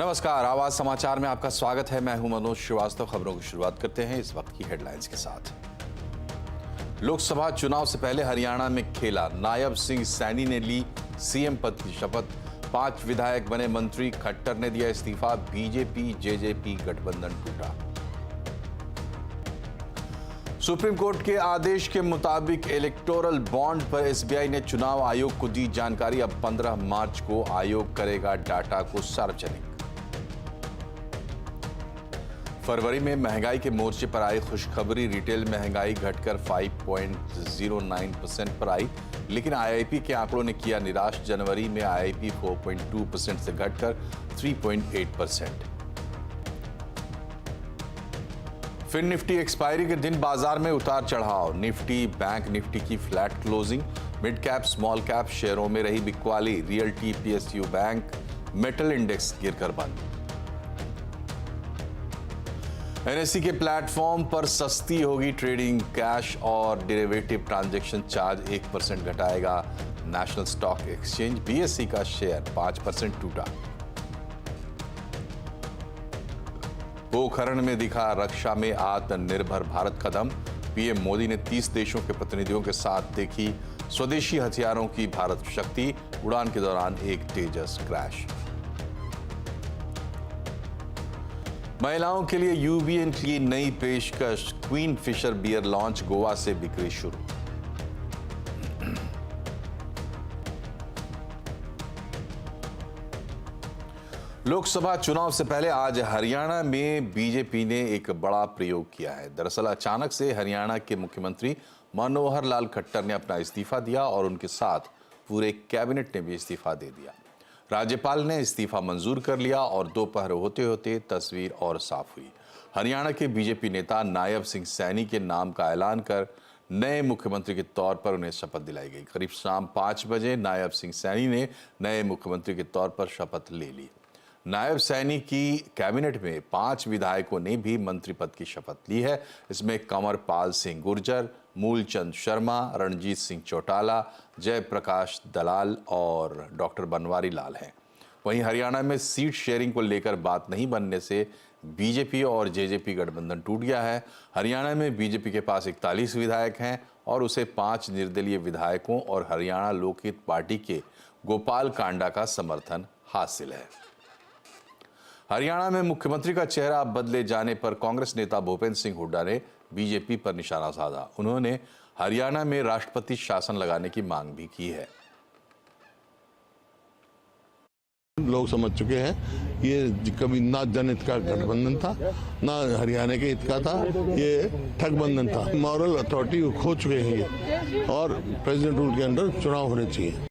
नमस्कार, आवाज समाचार में आपका स्वागत है। मैं हूं मनोज श्रीवास्तव। खबरों की शुरुआत करते हैं इस वक्त की हेडलाइंस के साथ। लोकसभा चुनाव से पहले हरियाणा में खेला, नायब सिंह सैनी ने ली सीएम पद की शपथ। 5 विधायक बने मंत्री, खट्टर ने दिया इस्तीफा। बीजेपी जेजेपी गठबंधन टूटा। सुप्रीम कोर्ट के आदेश के मुताबिक इलेक्टोरल बॉन्ड पर एसबीआई ने चुनाव आयोग को दी जानकारी। अब 15 मार्च को आयोग करेगा डाटा को सार्वजनिक। फरवरी में महंगाई के मोर्चे पर आई खुशखबरी। रिटेल महंगाई घटकर 5.09% पर आई, लेकिन आईआईपी के आंकड़ों ने किया निराश। जनवरी में आईआईपी 4.2% से घटकर 3.8%। फिर निफ्टी एक्सपायरी के दिन बाजार में उतार चढ़ाव। निफ्टी बैंक निफ्टी की flat closing. Mid cap small cap शेयरों में रही बिकवाली। Realty, PSU bank, metal index गिरकर बंद। एनएसई के प्लेटफॉर्म पर सस्ती होगी ट्रेडिंग। कैश और डेरिवेटिव ट्रांजैक्शन चार्ज 1% घटाएगा नेशनल स्टॉक एक्सचेंज। बीएसई का शेयर 5% टूटा। पोखरण में दिखा रक्षा में आत्मनिर्भर भारत कदम। पीएम मोदी ने 30 देशों के प्रतिनिधियों के साथ देखी स्वदेशी हथियारों की भारत शक्ति। उड़ान के दौरान एक तेजस क्रैश। महिलाओं के लिए यूबीएन की नई पेशकश। Queen Fisher beer launch, Goa से बिक्री शुरू। लोकसभा चुनाव से पहले आज हरियाणा में बीजेपी ने एक बड़ा प्रयोग किया है। दरअसल अचानक से हरियाणा के मुख्यमंत्री मनोहर लाल खट्टर ने अपना इस्तीफा दिया और उनके साथ पूरे कैबिनेट ने भी इस्तीफा दे दिया। राज्यपाल ने इस्तीफा मंजूर कर लिया और दोपहर होते होते तस्वीर और साफ हुई। हरियाणा के बीजेपी नेता नायब सिंह सैनी के नाम का ऐलान कर नए मुख्यमंत्री के तौर पर उन्हें शपथ दिलाई गई। करीब शाम 5 बजे नायब सिंह सैनी ने नए मुख्यमंत्री के तौर पर शपथ ले ली। नायब सैनी की कैबिनेट में 5 विधायकों ने भी मंत्री पद की शपथ ली है। इसमें कंवरपाल सिंह गुर्जर, मूलचंद शर्मा, रणजीत सिंह चौटाला, जयप्रकाश दलाल और डॉक्टर बनवारी लाल हैं। वहीं हरियाणा में सीट शेयरिंग को लेकर बात नहीं बनने से बीजेपी और जेजेपी गठबंधन टूट गया है। हरियाणा में बीजेपी के पास 41 विधायक हैं और उसे 5 निर्दलीय विधायकों और हरियाणा लोकहित पार्टी के गोपाल कांडा का समर्थन हासिल है। हरियाणा में मुख्यमंत्री का चेहरा बदले जाने पर कांग्रेस नेता भूपेंद्र सिंह हुड्डा ने बीजेपी पर निशाना साधा। उन्होंने हरियाणा में राष्ट्रपति शासन लगाने की मांग भी की है। लोग समझ चुके हैं ये कभी ना जनहित का गठबंधन था, ना हरियाणा के हित का था, ये ठगबंधन था। मॉरल अथॉरिटी खो चुके हैं ये, और प्रेसिडेंट रूल के अंडर चुनाव होने चाहिए।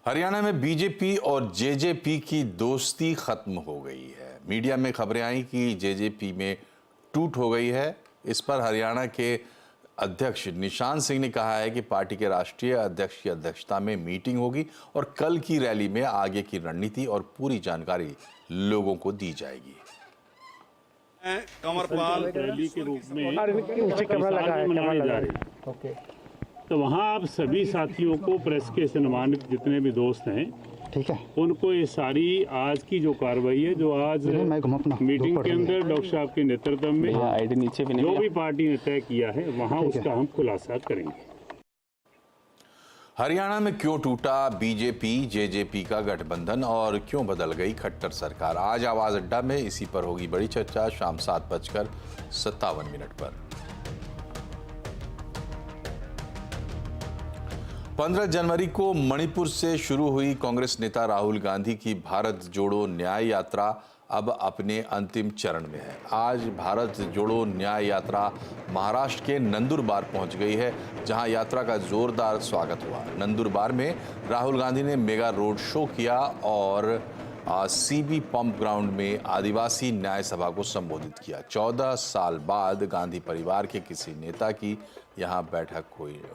हरियाणा में बीजेपी और जेजेपी की दोस्ती खत्म हो गई है। मीडिया में खबरें आई कि जेजेपी में टूट हो गई है। इस पर हरियाणा के अध्यक्ष निशान सिंह ने कहा है कि पार्टी के राष्ट्रीय अध्यक्ष की अध्यक्षता में मीटिंग होगी और कल की रैली में आगे की रणनीति और पूरी जानकारी लोगों को दी जाएगी। कंवरपाल रैली के रूप में मनाई जा रही, तो वहाँ आप सभी साथियों को, प्रेस के सम्मानित जितने भी दोस्त हैं, ठीक है, उनको ये सारी आज की जो कार्रवाई है, जो आज मीटिंग के अंदर डॉक्टर साहब के नेतृत्व में जो भी पार्टी ने तय किया है, वहाँ उसका हम खुलासा करेंगे। हरियाणा में क्यों टूटा बीजेपी जेजेपी का गठबंधन और क्यों बदल गई खट्टर सरकार? आज आवाज अड्डा में इसी पर होगी बड़ी चर्चा। शाम 7:57 पर। 15 जनवरी को मणिपुर से शुरू हुई कांग्रेस नेता राहुल गांधी की भारत जोड़ो न्याय यात्रा अब अपने अंतिम चरण में है। आज भारत जोड़ो न्याय यात्रा महाराष्ट्र के नंदुरबार पहुंच गई है, जहां यात्रा का जोरदार स्वागत हुआ। नंदुरबार में राहुल गांधी ने मेगा रोड शो किया और सीबी पंप ग्राउंड में आदिवासी न्याय सभा को संबोधित किया। 14 साल बाद गांधी परिवार के किसी नेता की यहां बैठक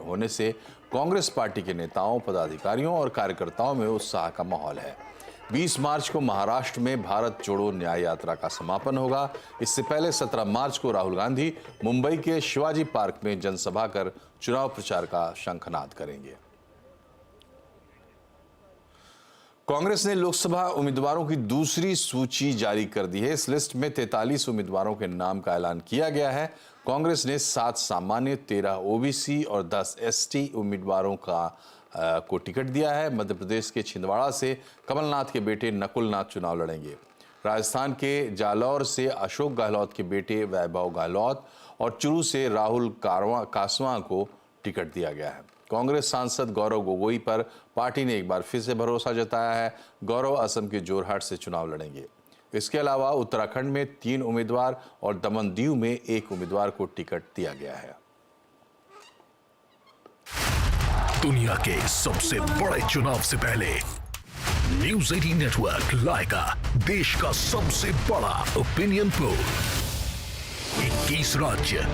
होने से कांग्रेस पार्टी के नेताओं, पदाधिकारियों और कार्यकर्ताओं में उत्साह का माहौल है। 20 मार्च को महाराष्ट्र में भारत जोड़ो न्याय यात्रा का समापन होगा। इससे पहले 17 मार्च को राहुल गांधी मुंबई के शिवाजी पार्क में जनसभा कर चुनाव प्रचार का शंखनाद करेंगे। कांग्रेस ने लोकसभा उम्मीदवारों की दूसरी सूची जारी कर दी है। इस लिस्ट में 43 उम्मीदवारों के नाम का ऐलान किया गया है। कांग्रेस ने 7 सामान्य, 13 ओबीसी और 10 एसटी उम्मीदवारों को टिकट दिया है। मध्य प्रदेश के छिंदवाड़ा से कमलनाथ के बेटे नकुल नाथ चुनाव लड़ेंगे। राजस्थान के जालौर से अशोक गहलोत के बेटे वैभव गहलोत और चुरू से राहुल कासवां को टिकट दिया गया है। कांग्रेस सांसद गौरव गोगोई पर पार्टी ने एक बार फिर से भरोसा जताया है। गौरव असम के जोरहाट से चुनाव लड़ेंगे। इसके अलावा उत्तराखंड में 3 उम्मीदवार और दमन दीव में 1 उम्मीदवार को टिकट दिया गया है। दुनिया के सबसे बड़े चुनाव से पहले न्यूज़ 18 नेटवर्क लाएगा देश का सबसे बड़ा ओपिनियन पोल। 21 राज्य,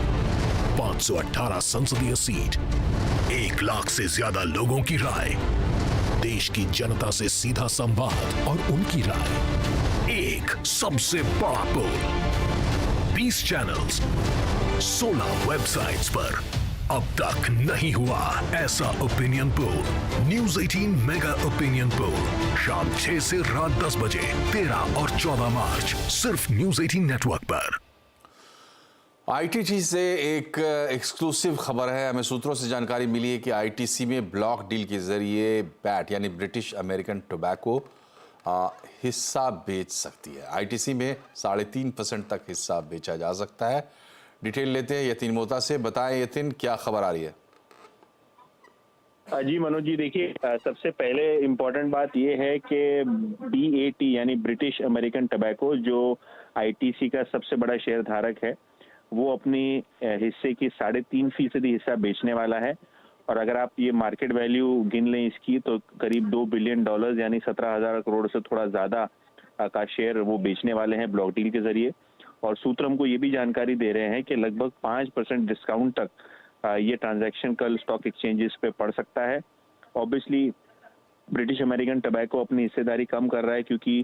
518 संसदीय सीट, 1 लाख से ज्यादा लोगों की राय, देश की जनता से सीधा संवाद और उनकी राय। एक सबसे बड़ा पोल, 20 चैनल्स, 16 वेबसाइट्स पर। अब तक नहीं हुआ ऐसा opinion poll. News 18 mega opinion poll शाम 6 से रात 10 बजे 13 और 14 मार्च सिर्फ न्यूज़ 18 नेटवर्क पर। आईटीसी से एक एक्सक्लूसिव खबर है। हमें सूत्रों से जानकारी मिली है कि आईटीसी में ब्लॉक डील के जरिए बैट यानी ब्रिटिश अमेरिकन टोबैको हिस्सा बेच सकती है। आईटीसी में 3.5% तक हिस्सा बेचा जा सकता है। डिटेल लेते हैं यतीन मोहता से। बताएं यतीन, क्या खबर आ रही है? जी मनोज जी, देखिए सबसे पहले इम्पोर्टेंट बात यह है कि BAT यानी ब्रिटिश अमेरिकन टोबैको जो आईटीसी का सबसे बड़ा शेयर धारक है, वो अपनी हिस्से की 3.5% हिस्सा बेचने वाला है। और अगर आप ये मार्केट वैल्यू गिन लें इसकी, तो करीब $2 बिलियन यानी 17,000 करोड़ से थोड़ा ज्यादा का शेयर वो बेचने वाले हैं ब्लॉक डील के जरिए। और सूत्र हमको ये भी जानकारी दे रहे हैं कि लगभग 5% डिस्काउंट तक ये ट्रांजैक्शन कल स्टॉक एक्सचेंजेस पे पड़ सकता है। ऑब्वियसली ब्रिटिश अमेरिकन टोबैको अपनी हिस्सेदारी कम कर रहा है क्योंकि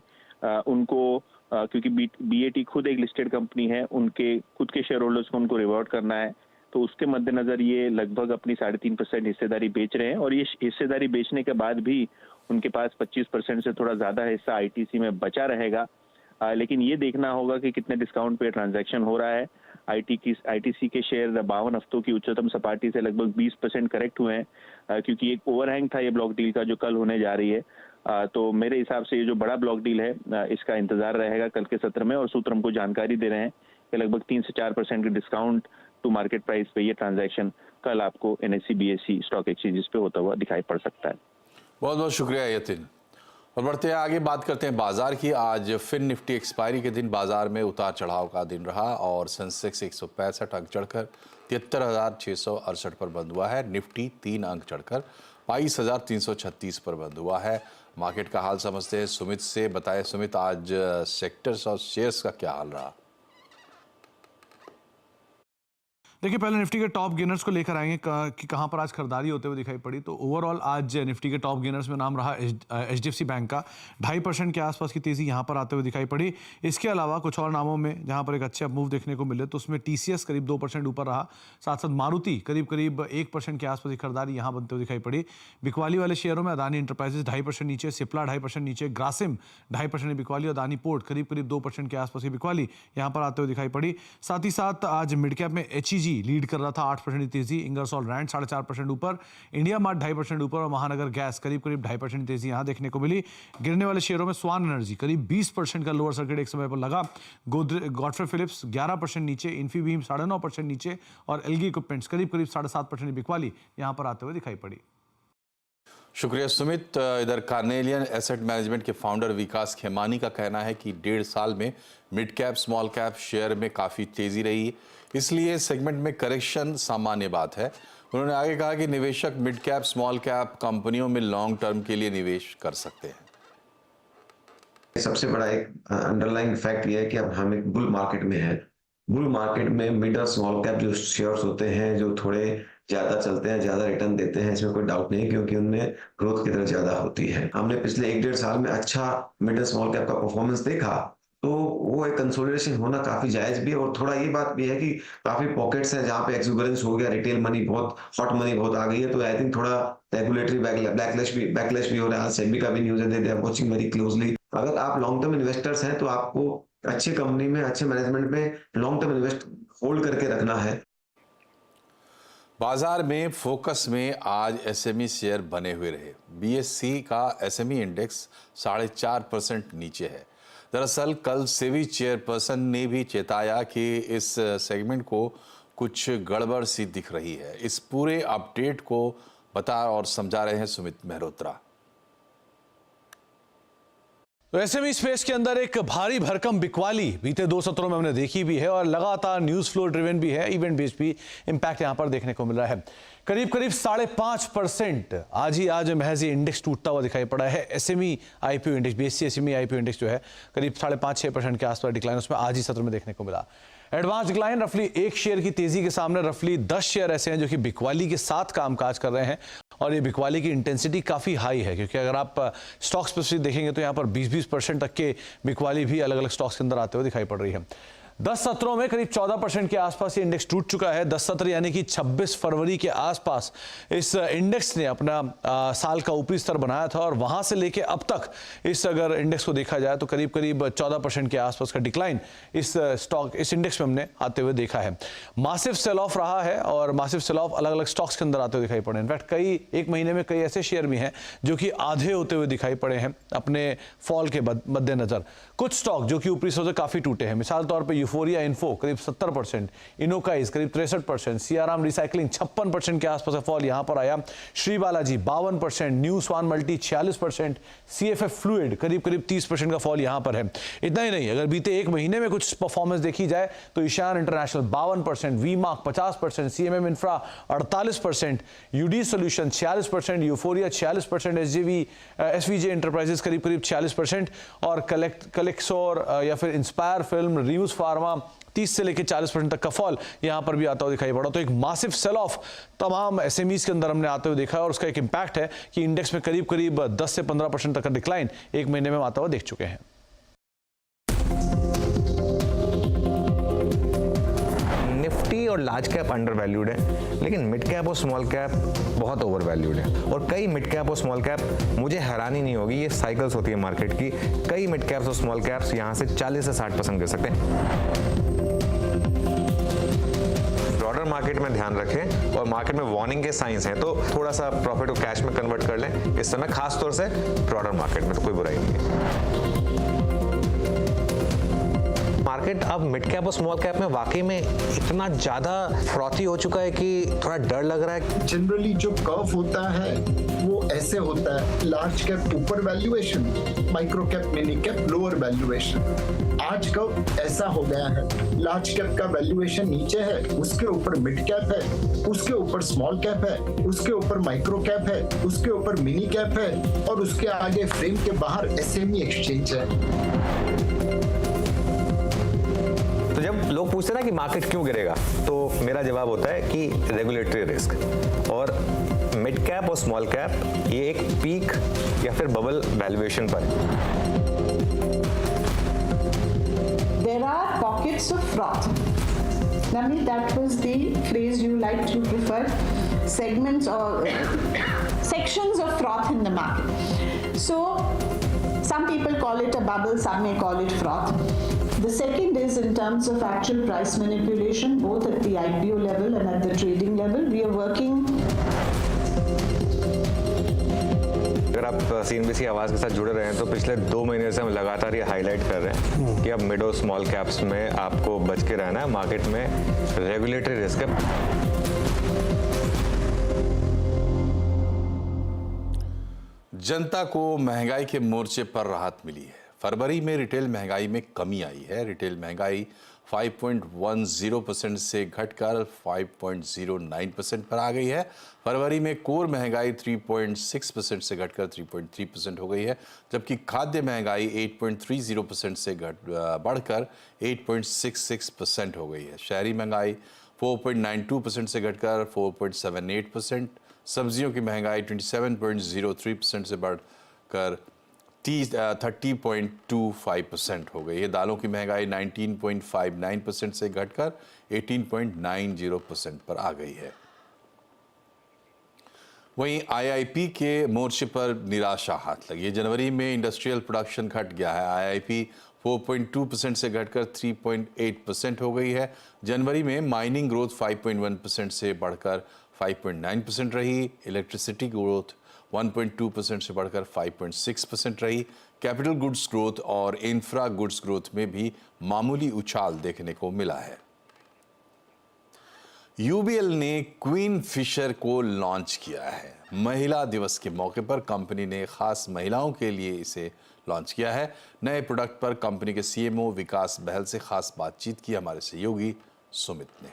BAT खुद एक लिस्टेड कंपनी है, उनके खुद के शेयर होल्डर्स को उनको रिवॉर्ड करना है, तो उसके मद्देनजर ये लगभग अपनी 3.5% हिस्सेदारी बेच रहे हैं। और ये हिस्सेदारी बेचने के बाद भी उनके पास 25% से थोड़ा ज्यादा हिस्सा आईटीसी में बचा रहेगा। लेकिन ये देखना होगा कि कितने डिस्काउंट पे ट्रांजैक्शन हो रहा है। आईटीसी के शेयर 52 हफ्तों की उच्चतम सपाटी से लगभग 20% करेक्ट हुए हैं, क्योंकि एक ओवरहैंग था ये ब्लॉक डील का जो कल होने जा रही है। तो मेरे हिसाब से ये जो बड़ा ब्लॉक डील है, इसका इंतजार रहेगा कल के सत्र में। और सूत्र हमको जानकारी दे रहे हैं कि लगभग 3 से 4% के डिस्काउंट टू मार्केट प्राइस पे ये ट्रांजैक्शन कल आपको NSE BSE स्टॉक एक्सचेंजेस पे होता हुआ दिखाई पड़ सकता है। बहुत बहुत शुक्रिया यतीन। और बढ़ते हैं आगे, बात करते हैं बाजार की। आज फिर निफ्टी एक्सपायरी के दिन बाजार में उतार चढ़ाव का दिन रहा और सेंसेक्स 165 अंक चढ़कर 73,668 पर बंद हुआ है। निफ्टी 3 अंक चढ़कर 22,336 पर बंद हुआ है। मार्केट का हाल समझते हैं सुमित से। बताएं सुमित, आज सेक्टर्स और शेयर्स का क्या हाल रहा? देखिए, पहले निफ्टी के टॉप गेनर्स को लेकर आएंगे कि कहां पर आज खरीदारी होते हुए दिखाई पड़ी। तो ओवरऑल आज निफ्टी के टॉप गेनर्स में नाम रहा HDFC बैंक का। 2.5% के आसपास की तेजी यहां पर आते हुए दिखाई पड़ी। इसके अलावा कुछ और नामों में जहां पर एक अच्छे मूव देखने को मिले, तो उसमें TCS करीब 2% ऊपर रहा। साथ साथ मारुति करीब 1% के आसपास की खरीदारी यहां बनते हुए दिखाई पड़ी। बिकवाली वाले शेयरों में अदानी इंटरप्राइजेस 2.5% नीचे, सिप्ला 2.5% नीचे, ग्रासिम 2.5% बिकवाली और अदानी पोर्ट करीब 2% के आसपास की बिकवाली यहां पर आते हुए दिखाई पड़ी। साथ ही साथ आज मिड कैप में HEG लीड कर रहा था, 8% तेजी। इंगरसॉल रैंड 4.5% ऊपर, इंडिया मार्ट 2.5% ऊपर और महानगर गैस करीब 2.5% तेजी यहां देखने को मिली। गिरने वाले शेयरों में स्वान एनर्जी करीब 20% का लोअर सर्किट एक समय पर लगा। गॉडफ्रे फिलिप्स 11% नीचे, इन्फीबीम 9.5% नीचे और एलगी इक्विपमेंट्स करीब 7.5% बिकवाली यहां पर आते हुए दिखाई पड़ी। शुक्रिया सुमित। इधर कार्नेलियन एसेट मैनेजमेंट के फाउंडर विकास खेमानी का कहना है कि 1.5 साल में mid cap small cap share में काफ़ी तेज़ी रही, इसलिए सेगमेंट में करेक्शन सामान्य बात है। उन्होंने आगे कहा कि निवेशक मिड कैप स्मॉल कैप कंपनियों में लॉन्ग टर्म के लिए निवेश कर सकते हैं। सबसे बड़ा एक अंडरलाइंग फैक्ट ये है कि अब हम एक बुल मार्केट में है। बुल मार्केट में मिड और स्मॉल कैप जो शेयर्स होते हैं, जो थोड़े ज्यादा चलते हैं, ज्यादा रिटर्न देते हैं, इसमें कोई डाउट नहीं, क्योंकि उनमें ग्रोथ की तरफ ज्यादा होती है। हमने पिछले 1-1.5 साल में अच्छा मिड और स्मॉल कैप का परफॉर्मेंस देखा, तो वो एक कंसोलिडेशन होना काफी जायज भी है। और थोड़ा ये बात भी है कि काफी पॉकेट्स हैं जहां पे एक्सुबरेंस हो गया, रिटेल मनी बहुत, हॉट मनी बहुत आ गई है, तो आई थिंक थोड़ा रेगुलेटरी बैकलैश भी हो रहा है। सेबी का भी न्यूज़ है, they are watching very closely. अगर आप लॉन्ग टर्म इन्वेस्टर्स हैं तो आपको अच्छी कंपनी में, अच्छे मैनेजमेंट में लॉन्ग टर्म इन्वेस्ट होल्ड करके रखना है। बाजार में फोकस में आज एसएमई शेयर बने हुए रहे। बीएससी का एसएमई इंडेक्स 4.5% नीचे है। दरअसल कल सेबी चेयरपर्सन ने भी चेताया कि इस सेगमेंट को कुछ गड़बड़ सी दिख रही है। इस पूरे अपडेट को बता और समझा रहे हैं सुमित मेहरोत्रा। तो एसएमई स्पेस के अंदर एक भारी भरकम बिकवाली बीते 2 सत्रों में हमने देखी भी है और लगातार न्यूज फ्लो ड्रिवन भी है, इवेंट बेस्ड भी इंपैक्ट यहां पर देखने को मिल रहा है। करीब 5.5% आज महज ये इंडेक्स टूटता हुआ दिखाई पड़ा है। SME IPO index, BSc SME IPO index जो है करीब 5.5-6% के आसपास डिक्लाइन उसमें आज ही सत्र में देखने को मिला। एडवांस डिक्लाइन रफली 1 शेयर की तेजी के सामने रफली 10 शेयर ऐसे हैं जो कि बिकवाली के साथ कामकाज कर रहे हैं और ये बिकवाली की इंटेंसिटी काफ़ी हाई है, क्योंकि अगर आप स्टॉक स्पेसिफिक देखेंगे तो यहाँ पर 20% तक के बिकवाली भी अलग अलग स्टॉक्स के अंदर आते हुए दिखाई पड़ रही है। 10 सत्रों में करीब 14% के आसपास ये इंडेक्स टूट चुका है। 10 सत्र यानी कि 26 फरवरी के आसपास इस इंडेक्स ने अपना साल का ऊपरी स्तर बनाया था और वहां से लेके अब तक इस अगर इंडेक्स को देखा जाए तो करीब 14% के आसपास का डिक्लाइन इस इंडेक्स में हमने आते हुए देखा है। मासिव सेल ऑफ रहा है और मासिव सेल ऑफ अलग अलग स्टॉक्स के अंदर आते हुए दिखाई पड़े। इनफैक्ट एक महीने में कई ऐसे शेयर भी हैं जो कि आधे होते हुए दिखाई पड़े हैं अपने फॉल के मद्देनजर। कुछ स्टॉक जो कि ऊपरी स्तर से काफी टूटे हैं, मिसाल तौर पर यूफोरिया इन्फो करीब 70%, इनोकाइज करीब 63%, सियाराम रिसाइकलिंग 56% के आसपास का फॉल यहां पर आया, श्री बालाजी 52%, न्यू स्वान मल्टी 46%, सीएफएफ फ्लूइड करीब 30% का फॉल यहां पर है। इतना ही नहीं, अगर बीते एक महीने में कुछ परफॉर्मेंस देखी जाए तो Ishaan International 52%, V Mark 50%, CMM Infra 48%, UD Solution 46%, Euphoria 46%, SVJ Enterprises करीब 46% और कलेक्सोर या फिर इंस्पायर फिल्म, रीयूज फार्मा 30 से लेकर 40% तक का फॉल यहां पर भी आता हुआ दिखाई पड़ा। तो एक मासिव सेल ऑफ तमाम एसएमईज के अंदर हमने आते हुए देखा है और उसका एक इंपैक्ट है कि इंडेक्स में करीब 10 से 15% तक का डिक्लाइन एक महीने में आता हुआ देख चुके हैं। निफ्टी और लार्ज कैप अंडर वैल्यूड है, लेकिन मिड कैप और स्मॉल कैप बहुत ओवर वैल्यूड है। और कई मिड कैप और स्मॉल कैप, मुझे हैरानी नहीं होगी, ये साइकिल्स होती है मार्केट की, कई मिड कैप्स और स्मॉल कैप्स यहाँ से 40 से 60% गिर सकते हैं। ब्रॉडर मार्केट में ध्यान रखें और मार्केट में वार्निंग के साइंस हैं तो थोड़ा सा प्रॉफिट को कैश में कन्वर्ट कर लें इस समय, खास तौर से ब्रॉडर मार्केट में तो कोई बुराई नहीं है। मार्केट अब मिड कैप और स्मॉल कैप में वाकई में इतना ज्यादा फ्रॉथी हो चुका है कि थोड़ा डर लग रहा है। जनरली जो कर्व होता है वो ऐसे होता है, लार्ज कैप ऊपर valuation, micro cap mini cap lower valuation. आज कर्व ऐसा हो गया है, लार्ज कैप का वैल्यूएशन नीचे है, उसके ऊपर मिड कैप है, उसके ऊपर स्मॉल कैप है, उसके ऊपर माइक्रो कैप है, उसके ऊपर मिनी कैप है और उसके आगे फ्रेम के बाहर एसएमई एक्सचेंज है। तो जब लोग पूछते हैं ना कि मार्केट क्यों गिरेगा, तो मेरा जवाब होता है कि रेगुलेटरी रिस्क। और मिड कैप और स्मॉल कैप ये एक पीक या फिर बबल वैल्यूएशन पर है। There are pockets of froth. Nami, that was the phrase you liked, you preferred, segments or sections of froth in the market. So some people call it a bubble, some may call it froth. The second is in terms of actual price manipulation, both at the IPO level and at the trading level. We are working. अगर आप CNBC आवाज के साथ जुड़े रहे हैं तो पिछले 2 महीने से हम लगातार ये हाईलाइट कर रहे हैं कि अब मिड और स्मॉल कैप्स में आपको बच के रहना है, मार्केट में रेगुलेटरी रिस्क है। जनता को महंगाई के मोर्चे पर राहत मिली है। फरवरी में रिटेल महंगाई में कमी आई है। रिटेल महंगाई 5.10% से घटकर 5.09% पर आ गई है। फरवरी में कोर महंगाई 3.6% से घटकर 3.3% हो गई है, जबकि खाद्य महंगाई 8.30% से बढ़कर 8.66% हो गई है। शहरी महंगाई 4.92% से घटकर 4.78%, सब्जियों की महंगाई 27.03% से बढ़कर 30.25% हो गई है। दालों की महंगाई 19.59% से घटकर 18.90% पर आ गई है। वहीं आईआईपी के मोर्चे पर निराशा हाथ लगी है। जनवरी में इंडस्ट्रियल प्रोडक्शन घट गया है। आईआईपी 4.2% से घटकर 3.8% हो गई है। जनवरी में माइनिंग ग्रोथ 5.1% से बढ़कर 5.9% रही। इलेक्ट्रिसिटी ग्रोथ 1.2% से बढ़कर 5.6% रही। कैपिटल गुड्स ग्रोथ और इंफ्रा गुड्स ग्रोथ में भी मामूली उछाल देखने को मिला है। यूबीएल ने क्वीन फिशर को लॉन्च किया है। महिला दिवस के मौके पर कंपनी ने खास महिलाओं के लिए इसे लॉन्च किया है। नए प्रोडक्ट पर कंपनी के सीएमओ विकास बहल से खास बातचीत की हमारे सहयोगी सुमित ने।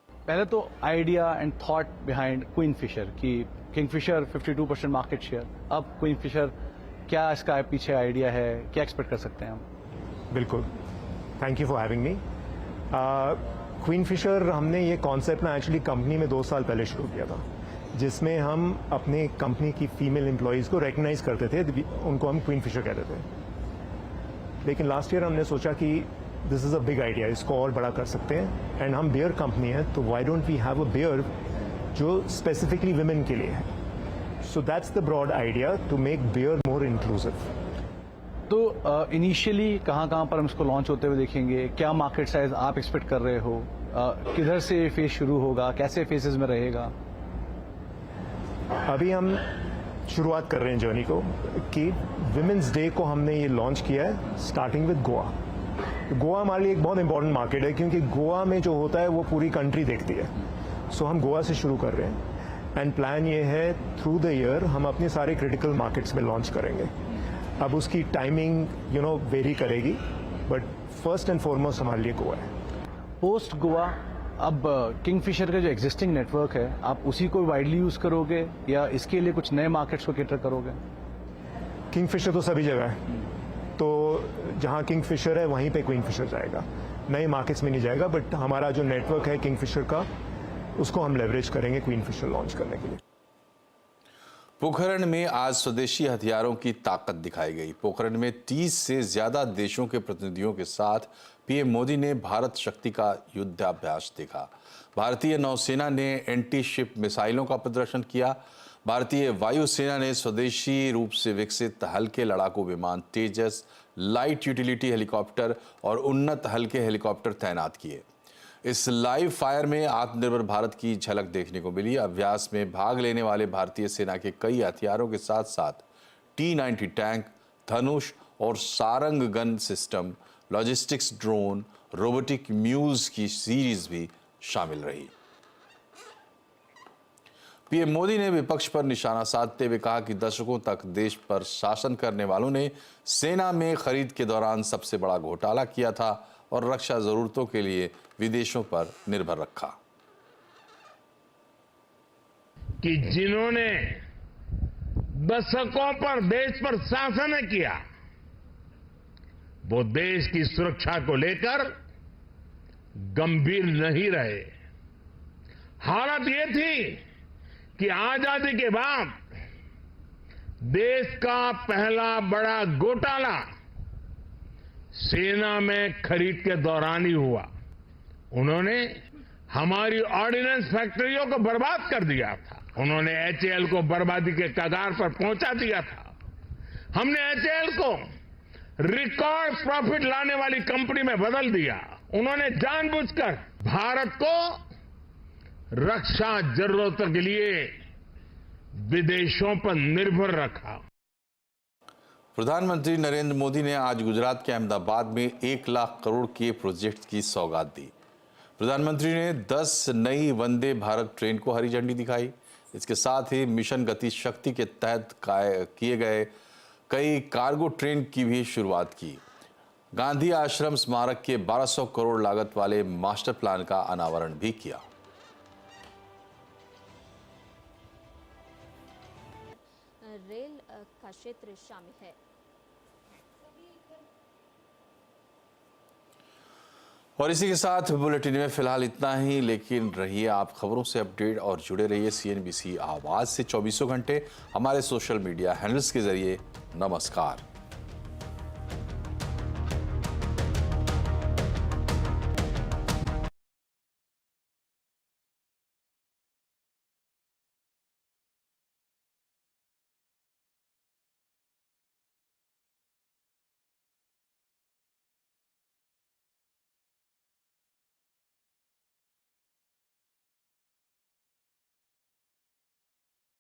पहले तो idea and thought behind Queen Fisher कि किंगफिशर 52% मार्केट शेयर, अब क्वीन फिशर, क्या इसका पीछे आइडिया है, क्या एक्सपेक्ट कर सकते हैं हम? बिल्कुल, thank you for having me. Queen Fisher हमने ये कॉन्सेप्ट ना एक्चुअली कंपनी में 2 साल पहले शुरू किया था, जिसमें हम अपने कंपनी की फीमेल एम्प्लॉयज़ को रिकग्नाइज करते थे, उनको हम क्वीन फिशर कहते थे। लेकिन लास्ट ईयर हमने सोचा कि this is a big idea, इसको और बड़ा कर सकते हैं, एंड हम बियर कंपनी है तो why don't we have a beer जो स्पेसिफिकली विमेन के लिए है। So that's the broad idea to make beer more inclusive. तो इनिशियली कहाँ पर हम इसको लॉन्च होते हुए देखेंगे? क्या मार्केट साइज आप एक्सपेक्ट कर रहे हो? किधर से फेज शुरू होगा, कैसे फेजेस में रहेगा? अभी हम शुरुआत कर रहे हैं जर्नी को कि विमेंस डे को हमने ये लॉन्च किया है स्टार्टिंग विद गोवा। गोवा हमारे लिए एक बहुत इंपॉर्टेंट मार्केट है क्योंकि गोवा में जो होता है वो पूरी कंट्री देखती है। सो हम गोवा से शुरू कर रहे हैं एंड प्लान ये है थ्रू द ईयर हम अपने सारे क्रिटिकल मार्केट्स में लॉन्च करेंगे। अब उसकी टाइमिंग वेरी करेगी, बट फर्स्ट एंड फॉरमोस्ट हमारे लिए गोवा है। पोस्ट गोवा अब किंगफिशर का जो एग्जिस्टिंग नेटवर्क है, आप उसी को वाइडली यूज करोगे या इसके लिए कुछ नए मार्केट्स को कैटर करोगे? किंगफिशर तो सभी जगह है, तो जहां किंगफिशर है वहीं पे क्वीन फिशर जाएगा, नए मार्केट्स में नहीं जाएगा। बट हमारा जो नेटवर्क है किंगफिशर का, उसको हम लेवरेज करेंगे क्वीन फिशर लॉन्च करने के लिए। पोखरण में आज स्वदेशी हथियारों की ताकत दिखाई गई। पोखरण में 30 से ज्यादा देशों के प्रतिनिधियों के साथ पीएम मोदी ने भारत शक्ति का युद्धाभ्यास देखा। भारतीय नौसेना ने एंटी शिप मिसाइलों का प्रदर्शन किया। भारतीय वायुसेना ने स्वदेशी रूप से विकसित हल्के लड़ाकू विमान तेजस, लाइट यूटिलिटी हेलीकॉप्टर और उन्नत हल्के हेलीकॉप्टर तैनात किए। इस लाइव फायर में आत्मनिर्भर भारत की झलक देखने को मिली। अभ्यास में भाग लेने वाले भारतीय सेना के कई हथियारों के साथ साथ T-90 टैंक, धनुष और Sarang gun system, logistics drone, robotic mules की सीरीज भी शामिल रही। पीएम मोदी ने विपक्ष पर निशाना साधते हुए कहा कि दशकों तक देश पर शासन करने वालों ने सेना में खरीद के दौरान सबसे बड़ा घोटाला किया था और रक्षा जरूरतों के लिए विदेशों पर निर्भर रखा। कि जिन्होंने दशकों पर देश पर शासन किया, वो देश की सुरक्षा को लेकर गंभीर नहीं रहे। हालत ये थी कि आजादी के बाद देश का पहला बड़ा घोटाला सेना में खरीद के दौरान ही हुआ। उन्होंने हमारी ऑर्डिनेंस फैक्ट्रियों को बर्बाद कर दिया था। उन्होंने एचएएल को बर्बादी के कगार पर पहुंचा दिया था। हमने एचएएल को रिकॉर्ड प्रॉफिट लाने वाली कंपनी में बदल दिया। उन्होंने जानबूझकर भारत को रक्षा जरूरतों के लिए विदेशों पर निर्भर रखा। प्रधानमंत्री नरेंद्र मोदी ने आज गुजरात के अहमदाबाद में 1 लाख करोड़ के प्रोजेक्ट की सौगात दी। प्रधानमंत्री ने 10 नई वंदे भारत ट्रेन को हरी झंडी दिखाई। इसके साथ ही मिशन गति शक्ति के तहत किए गए कई कार्गो ट्रेन की भी शुरुआत की। गांधी आश्रम स्मारक के 1200 करोड़ लागत वाले मास्टर प्लान का अनावरण भी किया। रेल का क्षेत्र शामिल है। और इसी के साथ बुलेटिन में फिलहाल इतना ही, लेकिन रहिए आप खबरों से अपडेट और जुड़े रहिए CNBC आवाज से 24 घंटे हमारे सोशल मीडिया हैंडल्स के जरिए। नमस्कार।